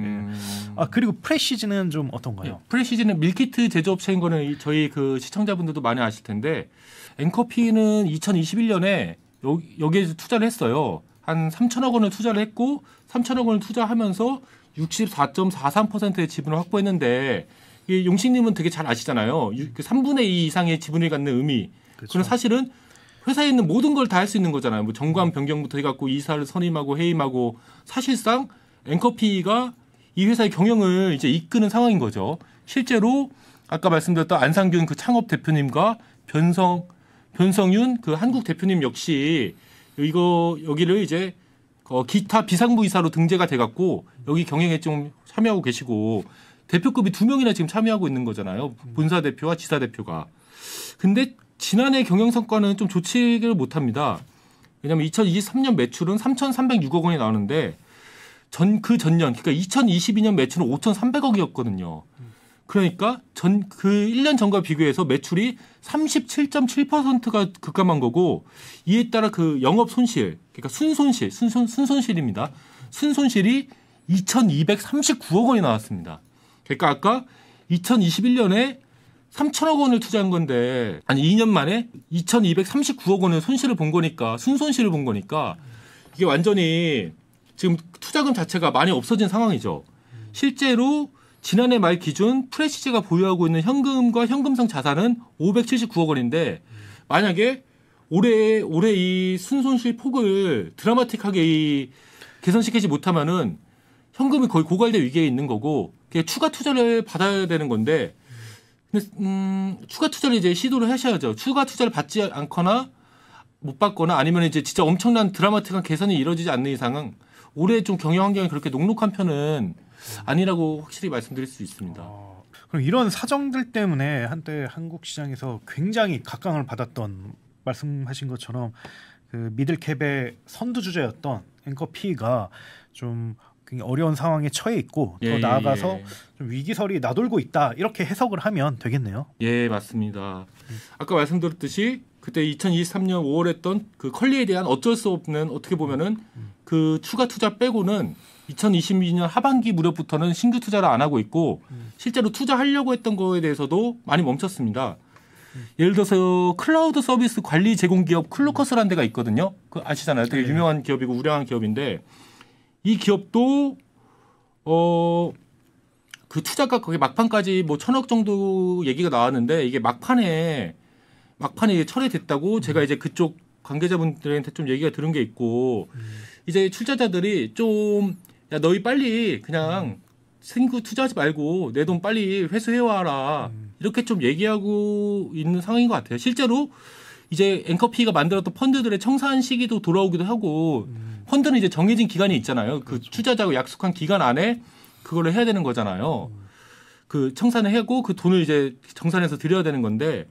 그리고 프레시즈는 좀 어떤가요? 프레시즈는 밀키트 제조업체인 거는 저희 그 시청자분들도 많이 아실 텐데 앵커피는 2021년에 여기에 투자를 했어요. 한 3천억 원을 투자를 했고 3천억 원을 투자하면서 64.43%의 지분을 확보했는데 용식님은 되게 잘 아시잖아요. 3분의 2 이상의 지분을 갖는 의미. 그렇죠. 그건 사실은 회사에 있는 모든 걸 다 할 수 있는 거잖아요. 뭐 정관 변경부터 해갖고 이사를 선임하고 해임하고 사실상 앵커피가 이 회사의 경영을 이제 이끄는 상황인 거죠. 실제로 아까 말씀드렸던 안상균 그 창업 대표님과 변성윤 그 한국 대표님 역시 여기를 이제 기타 비상무 이사로 등재가 돼갖고 여기 경영에 좀 참여하고 계시고 대표급이 2명이나 지금 참여하고 있는 거잖아요. 본사 대표와 지사 대표가. 근데 지난해 경영 성과는 좀 좋지를 못합니다. 왜냐하면 2023년 매출은 3,306억 원이 나오는데 그 전년 그러니까 2022년 매출은 5,300억이었거든요. 그러니까 그 1년 전과 비교해서 매출이 37.7%가 급감한 거고 이에 따라 그 영업 손실 그러니까 순손실입니다. 순손실이 2,239억 원이 나왔습니다. 그러니까 아까 2021년에 3천억 원을 투자한 건데 2년 만에 2,239억 원의 손실을 본 거니까 순손실을 본 거니까 이게 완전히 지금 투자금 자체가 많이 없어진 상황이죠. 실제로 지난해 말 기준 프레시즈가 보유하고 있는 현금과 현금성 자산은 579억 원인데 만약에 올해 이 순손실 폭을 드라마틱하게 개선시키지 못하면은 현금이 거의 고갈될 위기에 있는 거고 추가 투자를 받아야 되는 건데 추가 투자를 이제 시도를 하셔야죠. 추가 투자를 받지 않거나 못 받거나 아니면 이제 진짜 엄청난 드라마틱한 개선이 이루어지지 않는 이상은 올해 좀 경영 환경이 그렇게 녹록한 편은 아니라고 확실히 말씀드릴 수 있습니다. 그럼 이런 사정들 때문에 한때 한국 시장에서 굉장히 각광을 받았던 말씀하신 것처럼 그 미들캡의 선두주자였던 앵커피가 좀 굉장히 어려운 상황에 처해 있고 더 나아가서 좀 위기설이 나돌고 있다 이렇게 해석을 하면 되겠네요. 예, 맞습니다. 아까 말씀드렸듯이 그때 2023년 5월에 했던 그 컬리에 대한 어쩔 수 없는 어떻게 보면은 그 추가 투자 빼고는 2022년 하반기 무렵부터는 신규 투자를 안 하고 있고 실제로 투자하려고 했던 거에 대해서도 많이 멈췄습니다. 예를 들어서 클라우드 서비스 관리 제공 기업 클로커스라는 데가 있거든요. 그 아시잖아요. 되게 유명한 기업이고 우량한 기업인데 이 기업도 그 투자가 거기 막판까지 뭐 1,000억 정도 얘기가 나왔는데 이게 막판에 철회됐다고 제가 이제 그쪽 관계자분들한테 좀 얘기가 들은 게 있고 이제 투자자들이 좀 야 너희 빨리 그냥 신규 투자하지 말고 내 돈 빨리 회수해와라 이렇게 좀 얘기하고 있는 상황인 것 같아요. 실제로 이제 앵커피가 만들었던 펀드들의 청산 시기도 돌아오기도 하고 펀드는 이제 정해진 기간이 있잖아요. 그 투자자하고 약속한 기간 안에 그걸로 해야 되는 거잖아요. 그 청산을 하고 그 돈을 이제 정산해서 드려야 되는 건데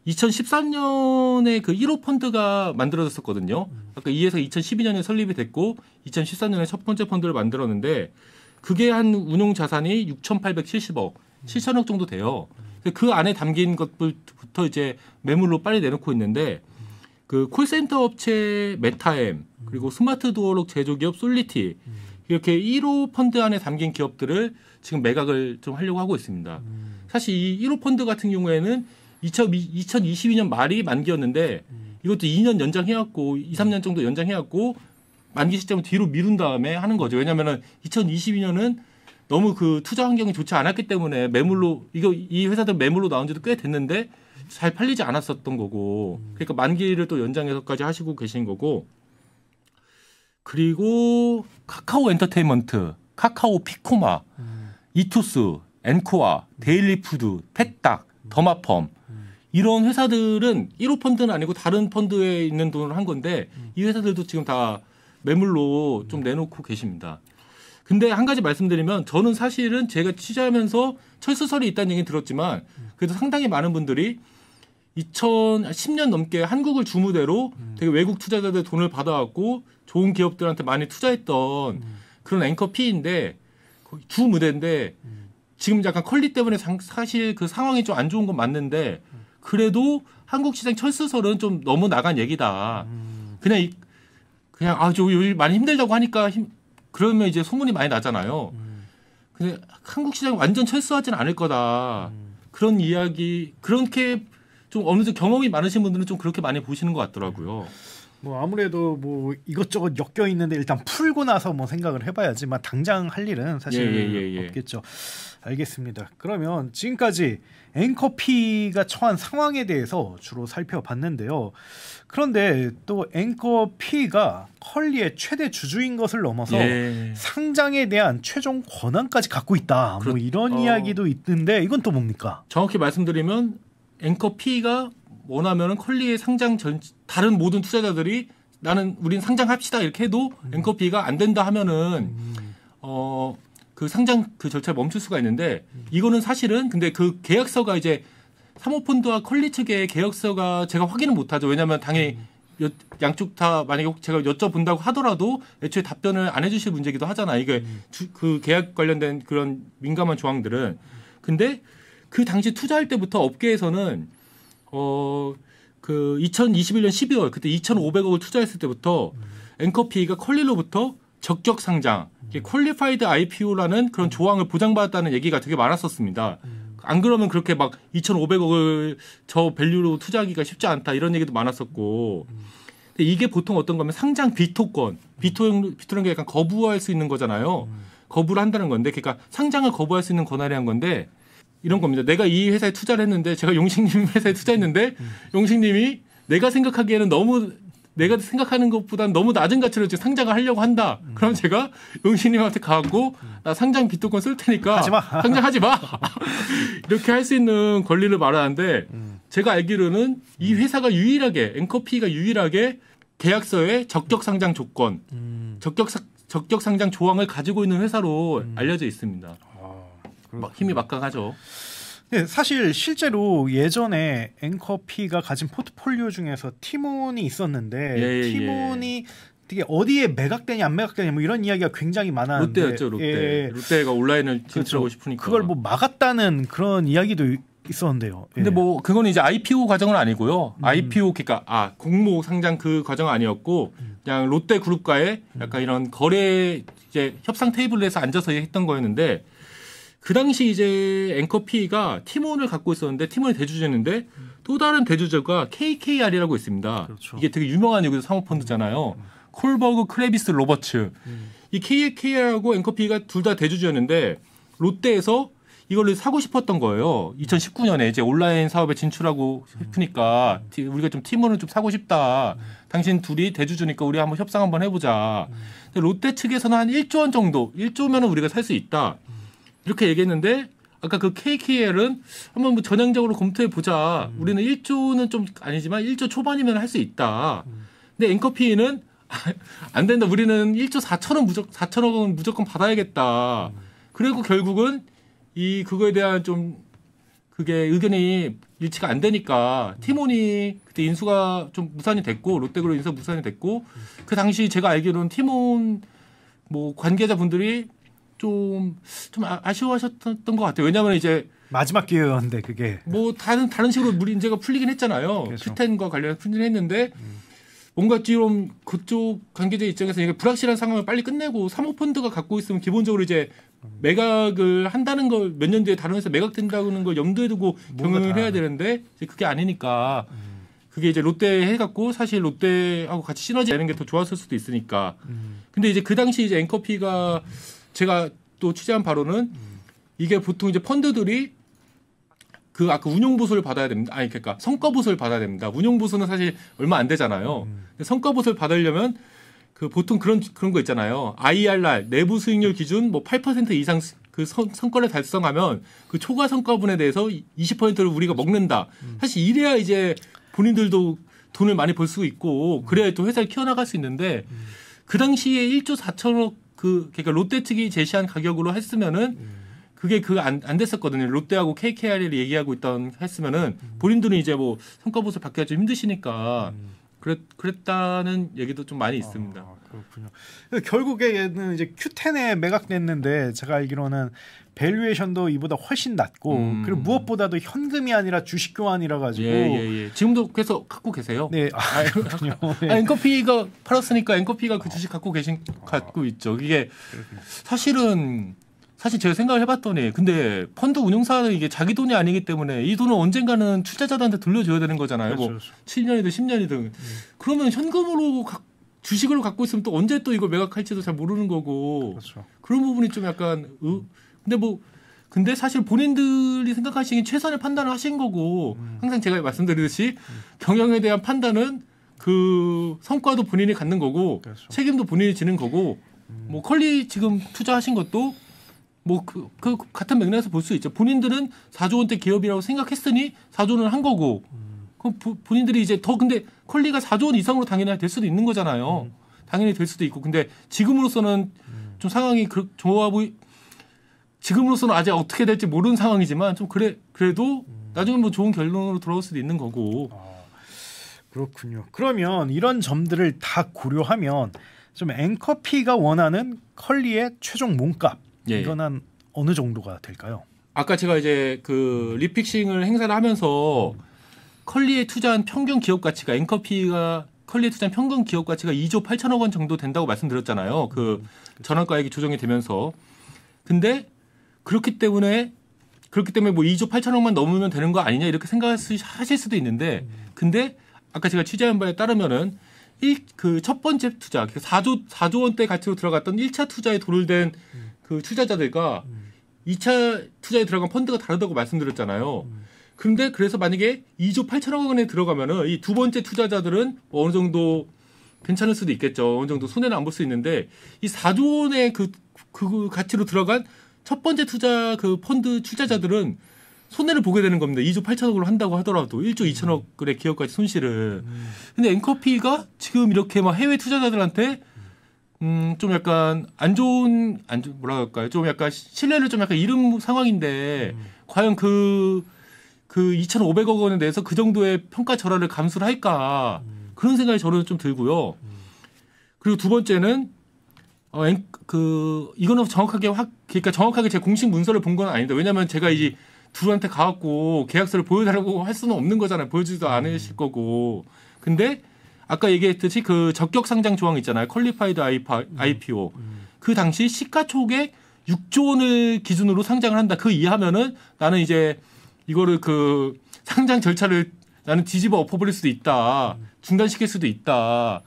2013년에 그 1호 펀드가 만들어졌었거든요. 아까 이 회사 2012년에 설립이 됐고 2013년에 첫 번째 펀드를 만들었는데 그게 한 운용 자산이 6,870억, 7천억 정도 돼요. 그 안에 담긴 것부터 이제 매물로 빨리 내놓고 있는데 그 콜센터 업체 메타엠 그리고 스마트 도어록 제조기업 솔리티 이렇게 1호 펀드 안에 담긴 기업들을 지금 매각을 좀 하려고 하고 있습니다. 사실 이 1호 펀드 같은 경우에는 2022년 말이 만기였는데 이것도 2년 연장해갖고 2, 3년 정도 연장해갖고 만기 시점을 뒤로 미룬 다음에 하는 거죠. 왜냐하면 2022년은 너무 그 투자 환경이 좋지 않았기 때문에 매물로 이 회사들 매물로 나온 지도 꽤 됐는데 잘 팔리지 않았었던 거고 그러니까 만기를 또 연장해서까지 하시고 계신 거고 그리고 카카오 엔터테인먼트, 카카오 피코마, 이투스, 엔코아, 데일리푸드, 페딱, 더마펌 이런 회사들은 1호 펀드는 아니고 다른 펀드에 있는 돈을 한 건데 이 회사들도 지금 다 매물로 좀 내놓고 계십니다. 근데 한 가지 말씀드리면 저는 사실은 제가 취재하면서 철수설이 있다는 얘기는 들었지만 그래도 상당히 많은 분들이 2010년 넘게 한국을 주무대로 되게 외국 투자자들 돈을 받아왔고 좋은 기업들한테 많이 투자했던 그런 앵커피인데 주무대인데 지금 약간 퀄리 때문에 사실 그 상황이 좀 안 좋은 건 맞는데 그래도 한국 시장 철수설은 좀 너무 나간 얘기다. 그냥 저 요즘 많이 힘들다고 하니까 그러면 이제 소문이 많이 나잖아요. 근데 한국 시장 완전 철수하지는 않을 거다. 그런 이야기 그렇게 좀 어느 정도 경험이 많으신 분들은 좀 그렇게 많이 보시는 것 같더라고요. 뭐 아무래도 뭐 이것저것 엮여 있는데 일단 풀고 나서 뭐 생각을 해봐야지만 당장 할 일은 사실 없겠죠. 알겠습니다. 그러면 지금까지 앵커피가 처한 상황에 대해서 주로 살펴봤는데요. 그런데 또 앵커피가 컬리의 최대 주주인 것을 넘어서 상장에 대한 최종 권한까지 갖고 있다. 뭐 이런 이야기도 있는데 이건 또 뭡니까? 정확히 말씀드리면 앵커피가 원하면은 컬리의 상장 다른 모든 투자자들이 우린 상장합시다 이렇게 해도 앵커피가 안 된다 하면은 그 상장 그 절차를 멈출 수가 있는데 이거는 사실은 근데 그 계약서가 이제 사모펀드와 컬리 측의 계약서가 제가 확인을 못하죠. 왜냐하면 당연히 양쪽 다 만약에 제가 여쭤본다고 하더라도 애초에 답변을 안 해주실 문제이기도 하잖아요. 이게 그 계약 관련된 그런 민감한 조항들은. 근데 그 당시 투자할 때부터 업계에서는 그 2021년 12월 그때 2,500억을 투자했을 때부터 앵커피가 컬리로부터 적격 상장, 퀄리파이드 IPO라는 그런 조항을 보장받았다는 얘기가 되게 많았었습니다. 안 그러면 그렇게 막 2,500억을 저 밸류로 투자하기가 쉽지 않다 이런 얘기도 많았었고. 근데 이게 보통 어떤 거면 상장 비토권, 비토라는 게 약간 거부할 수 있는 거잖아요. 거부를 한다는 건데, 그러니까 상장을 거부할 수 있는 권한이 한 건데 이런 겁니다. 내가 이 회사에 투자를 했는데 제가 용식님 회사에 투자했는데 용식님이 내가 생각하기에는 내가 생각하는 것보다는 너무 낮은 가치로 지금 상장을 하려고 한다. 그럼 제가 용식님한테 가고 나 상장 비토권 쓸 테니까 하지마. 상장하지 마. 이렇게 할 수 있는 권리를 말하는데 제가 알기로는 이 회사가 유일하게 앵커피가 유일하게 계약서에 적격 상장 조건, 적격 상장 조항을 가지고 있는 회사로 알려져 있습니다. 힘이 막강하죠. 네, 사실 실제로 예전에 앵커피가 가진 포트폴리오 중에서 티몬이 있었는데 티몬이 되게 어디에 매각되냐 안 매각되냐 뭐 이런 이야기가 굉장히 많았는데 롯데였죠. 롯데가 온라인을 진출하고 싶으니까 그걸 뭐 막았다는 그런 이야기도 있었는데요. 근데 뭐 그거는 이제 IPO 과정은 아니고요. IPO 그러니까 공모 상장 그 과정은 아니었고 그냥 롯데 그룹과의 약간 이런 거래 이제 협상 테이블에서 앉아서 했던 거였는데 그 당시 이제 앵커피가 팀원을 갖고 있었는데 팀원이 대주주였는데 또 다른 대주주가 KKR이라고 있습니다. 그렇죠. 이게 되게 유명한 여기서 사모펀드잖아요. 콜버그, 크레비스, 로버츠. 이 KKR하고 앵커피가 둘 다 대주주였는데 롯데에서 이걸 사고 싶었던 거예요. 2019년에 이제 온라인 사업에 진출하고 싶으니까 우리가 좀 팀원을 좀 사고 싶다. 당신 둘이 대주주니까 우리 한번 협상 한번 해보자. 근데 롯데 측에서는 한 1조 원 정도, 1조면 우리가 살 수 있다. 이렇게 얘기했는데 아까 그 KKL은 한번 뭐 전향적으로 검토해 보자. 우리는 1조는 좀 아니지만 1조 초반이면 할 수 있다. 근데 앵커피는 안 된다. 우리는 1조 4천억 원 무조건 받아야겠다. 그리고 결국은 이 그거에 대한 좀 그게 의견이 일치가 안 되니까 팀원이 그때 인수가 좀 무산이 됐고 롯데그룹 인수 무산이 됐고 그 당시 제가 알기로는 팀원 뭐 관계자분들이 좀 아쉬워하셨던 것 같아요. 왜냐하면 이제 마지막 기회였는데 그게 뭐 다른 식으로 문제가 풀리긴 했잖아요. 그렇죠. 큐텐과 관련해서 풀리긴 했는데 뭔가 좀 그쪽 관계자 입장에서 이게 불확실한 상황을 빨리 끝내고 사모펀드가 갖고 있으면 기본적으로 이제 매각을 한다는 걸 몇 년 뒤에 다른 회사 매각된다는 걸 염두에 두고 경영을 해야 되는데 이제 그게 아니니까 그게 이제 롯데 해갖고 사실 롯데하고 같이 시너지 내는 게 더 좋았을 수도 있으니까. 근데 이제 그 당시 이제 앵커피가 제가 또 취재한 바로는 이게 보통 이제 펀드들이 그 아까 운용 보수를 받아야 됩니다. 아니 그러니까 성과 보수를 받아야 됩니다. 운용 보수는 사실 얼마 안 되잖아요. 근데 성과 보수를 받으려면 그 보통 그런 거 있잖아요. IRR 내부 수익률 기준 뭐 8% 이상 그 성과를 달성하면 그 초과 성과분에 대해서 20%를 우리가 먹는다. 사실 이래야 이제 본인들도 돈을 많이 벌 수 있고 그래야 또 회사를 키워나갈 수 있는데 그 당시에 1조 4천억 그러니까 롯데 측이 제시한 가격으로 했으면은 그게 안 됐었거든요. 롯데하고 KKR이 얘기하고 했으면은 본인들은 이제 뭐 성과 보수 받기가 좀 힘드시니까 그랬다는 얘기도 좀 많이 있습니다. 그렇군요. 결국에는 이제 Q10에 매각됐는데 제가 알기로는 밸류에이션도 이보다 훨씬 낮고 그리고 무엇보다도 현금이 아니라 주식 교환이라 가지고 예. 지금도 그래서 갖고 계세요. 네, 그렇군요. 앵커피가 팔았으니까 앵커피가 그 주식 갖고 있죠. 이게 사실 제가 생각을 해봤더니 근데 펀드 운용사는 이게 자기 돈이 아니기 때문에 이 돈은 언젠가는 투자자들한테 돌려줘야 되는 거잖아요. 그렇죠, 뭐 7년이든 10년이든 그러면 현금으로 주식을 갖고 있으면 또 언제 또 이걸 매각할지도 잘 모르는 거고 그렇죠. 그런 부분이 좀 약간 근데 사실 본인들이 생각하시기엔 최선의 판단을 하신 거고 항상 제가 말씀드리듯이 경영에 대한 판단은 그 성과도 본인이 갖는 거고 그렇죠. 책임도 본인이 지는 거고 뭐 컬리 지금 투자하신 것도 뭐 그 같은 맥락에서 볼 수 있죠. 본인들은 4조 원대 기업이라고 생각했으니 4조 원을 한 거고 그럼 본인들이 이제 더 근데 컬리가 4조 원 이상으로 당연히 될 수도 있는 거잖아요. 당연히 될 수도 있고 근데 지금으로서는 좀 상황이 좋아 지금으로서는 아직 어떻게 될지 모르는 상황이지만 좀 그래도 나중에 뭐 좋은 결론으로 돌아올 수도 있는 거고. 그렇군요. 그러면 이런 점들을 다 고려하면 좀 앵커피가 원하는 컬리의 최종 몸값 이건 한 어느 정도가 될까요? 아까 제가 이제 그 리픽싱을 행사를 하면서 컬리에 투자한 평균 기업 가치가 앵커피가 컬리에 투자한 평균 기업 가치가 2조 8천억 원 정도 된다고 말씀드렸잖아요. 그 전환가액이 조정이 되면서. 근데 그렇기 때문에 뭐 2조 8천억만 넘으면 되는 거 아니냐 이렇게 생각하실 수도 있는데 근데 아까 제가 취재한 바에 따르면은 그 첫 번째 투자 4조 원대 가치로 들어갔던 1차 투자에 돈을 댄 그 투자자들과 2차 투자에 들어간 펀드가 다르다고 말씀드렸잖아요. 그런데 그래서 만약에 2조 8천억 원에 들어가면은 이 두 번째 투자자들은 뭐 어느 정도 괜찮을 수도 있겠죠. 어느 정도 손해는 안 볼 수 있는데 이 4조 원의 그 가치로 들어간 첫 번째 투자 그 펀드 투자자들은 손해를 보게 되는 겁니다. 2조 8천억으로 한다고 하더라도 1조 2천억의 기업가치 손실을. 근데 앵커피가 지금 이렇게 막 해외 투자자들한테 좀 약간 뭐라 할까요? 좀 약간 신뢰를 좀 약간 잃은 상황인데 과연 그 2,500억 원에 대해서 그 정도의 평가 절하를 감수를 할까? 그런 생각이 저는 좀 들고요. 그리고 두 번째는 이거는 그러니까 정확하게 제 공식 문서를 본 건 아닌데 왜냐하면 제가 이제 둘한테 가갖고 계약서를 보여달라고 할 수는 없는 거잖아요. 보여주지도 않으실 거고. 근데 아까 얘기했듯이 그 적격 상장 조항 있잖아요. 퀄리파이드 IPO. 그 당시 시가총액 6조 원을 기준으로 상장을 한다. 그 이하면은 나는 이제 이거를 그 상장 절차를 나는 뒤집어 엎어버릴 수도 있다. 중단시킬 수도 있다.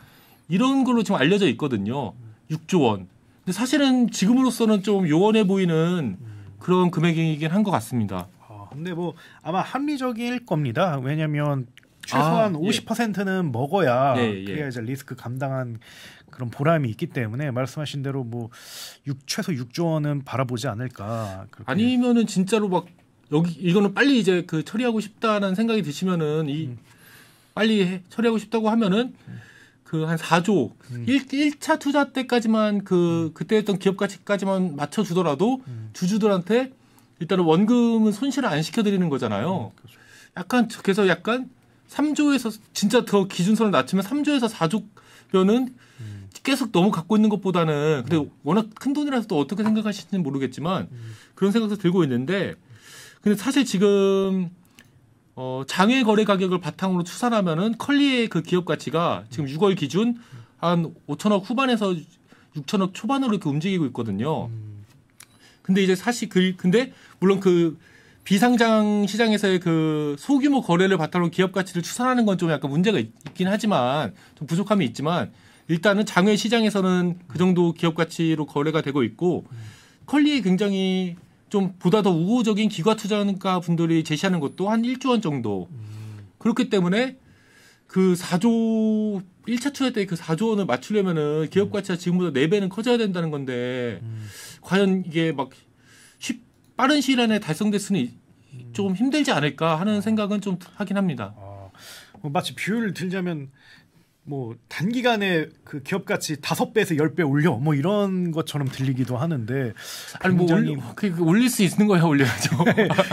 이런 걸로 지금 알려져 있거든요. 6조 원. 근데 사실은 지금으로서는 좀 요원해 보이는 그런 금액이긴 한 것 같습니다. 근데 뭐 아마 합리적일 겁니다. 왜냐하면 최소한 50%는 먹어야 그래야 이제 리스크 감당한 그런 보람이 있기 때문에 말씀하신 대로 뭐 최소 6조 원은 바라보지 않을까. 그렇게. 아니면은 진짜로 막 여기 이거는 빨리 이제 그 처리하고 싶다는 생각이 드시면은 빨리 처리하고 싶다고 하면은 그 한 4조 1차 투자 때까지만 그때 했던 기업 가치까지만 맞춰 주더라도 주주들한테 일단은 원금은 손실을 안 시켜 드리는 거잖아요. 약간 그래서 약간 3조에서 진짜 더 기준선을 낮추면 3조에서 4조면은 계속 너무 갖고 있는 것보다는 근데 워낙 큰 돈이라서 또 어떻게 생각하실지는 모르겠지만 그런 생각도 들고 있는데 근데 사실 지금 장외 거래 가격을 바탕으로 추산하면은 컬리의 그 기업 가치가 지금 6월 기준 한 5천억 후반에서 6천억 초반으로 이렇게 움직이고 있거든요. 근데 이제 사실 근데 물론 그 비상장 시장에서의 그 소규모 거래를 바탕으로 기업 가치를 추산하는 건 좀 약간 문제가 있긴 하지만 좀 부족함이 있지만 일단은 장외 시장에서는 그 정도 기업 가치로 거래가 되고 있고 컬리에 굉장히 좀 보다 더 우호적인 기관 투자가 분들이 제시하는 것도 한 1조 원 정도. 그렇기 때문에 그 4조 1차 투자 때 그 4조 원을 맞추려면은 기업 가치가 지금보다 4배는 커져야 된다는 건데 과연 이게 막 빠른 시일 안에 달성될 수는 좀 힘들지 않을까 하는 생각은 좀 하긴 합니다. 뭐 마치 비율을 들자면 뭐 단기간에 그 기업 가치 5배에서 10배 올려 뭐 이런 것처럼 들리기도 하는데 아니 뭐 올릴 수 있는 거야 올려야죠.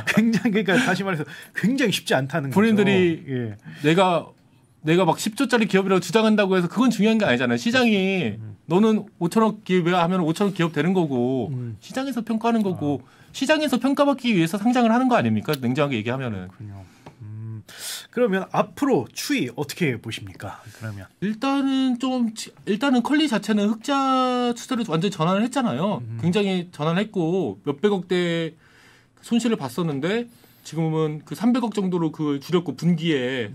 굉장히 그러니까 다시 말해서 굉장히 쉽지 않다는 본인들이 거죠. 예. 내가 막 10조짜리 기업이라고 주장한다고 해서 그건 중요한 게 아니잖아요. 시장이 너는 5천억 기업이야 하면 5천억 기업 되는 거고 시장에서 평가하는 거고 시장에서 평가받기 위해서 상장을 하는 거 아닙니까? 냉정하게 얘기하면은. 그렇군요. 그러면 앞으로 추이 어떻게 보십니까? 그러면 일단은 컬리 자체는 흑자 추세로 완전히 전환을 했잖아요. 굉장히 전환했고 몇백억대 손실을 봤었는데 지금은 그 300억 정도로 그걸 줄였고 분기에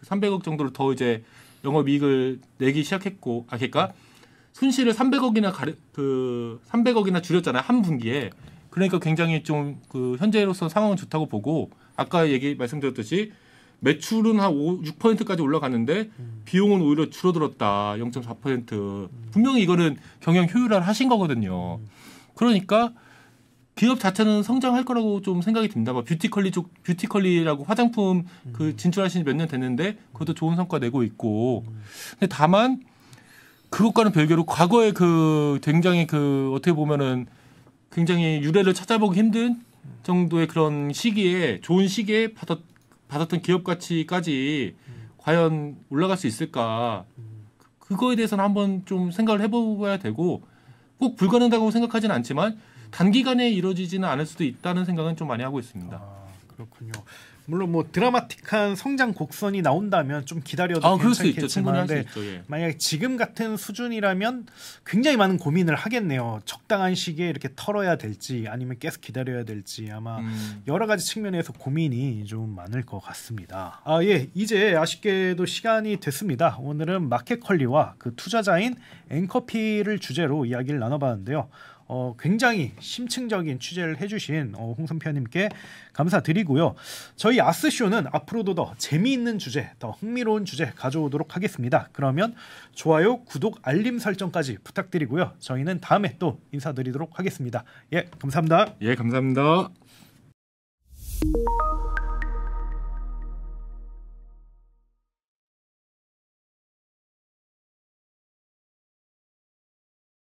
300억 정도로 더 이제 영업이익을 내기 시작했고 그러니까 손실을 300억이나 줄였잖아요 한 분기에. 그러니까 굉장히 좀 그 현재로서 상황은 좋다고 보고 아까 말씀드렸듯이 매출은 한 6%까지 올라갔는데 비용은 오히려 줄어들었다. 0.4%. 분명히 이거는 경영 효율화를 하신 거거든요. 그러니까 기업 자체는 성장할 거라고 좀 생각이 듭니다. 뷰티컬리라고 화장품 그 진출하신 지 몇 년 됐는데 그것도 좋은 성과 내고 있고. 근데 다만 그것과는 별개로 과거에 그 굉장히 그 어떻게 보면은 굉장히 유례를 찾아보기 힘든 정도의 그런 시기에 좋은 시기에 받았던 기업 가치까지 과연 올라갈 수 있을까? 그거에 대해서는 한번 좀 생각을 해봐야 되고 꼭 불가능하다고 생각하지는 않지만 단기간에 이루어지지는 않을 수도 있다는 생각은 좀 많이 하고 있습니다. 그렇군요. 물론 뭐 드라마틱한 성장 곡선이 나온다면 좀 기다려도 괜찮겠지만 만약에 지금 같은 수준이라면 굉장히 많은 고민을 하겠네요. 적당한 시기에 이렇게 털어야 될지 아니면 계속 기다려야 될지 아마 여러 가지 측면에서 고민이 좀 많을 것 같습니다. 이제 아쉽게도 시간이 됐습니다. 오늘은 마켓컬리와 그 투자자인 앵커피를 주제로 이야기를 나눠봤는데요. 굉장히 심층적인 취재를 해주신 홍 선배님께 감사드리고요. 저희 아스쇼는 앞으로도 더 재미있는 주제, 더 흥미로운 주제 가져오도록 하겠습니다. 그러면 좋아요, 구독, 알림 설정까지 부탁드리고요. 저희는 다음에 또 인사드리도록 하겠습니다. 감사합니다. 감사합니다.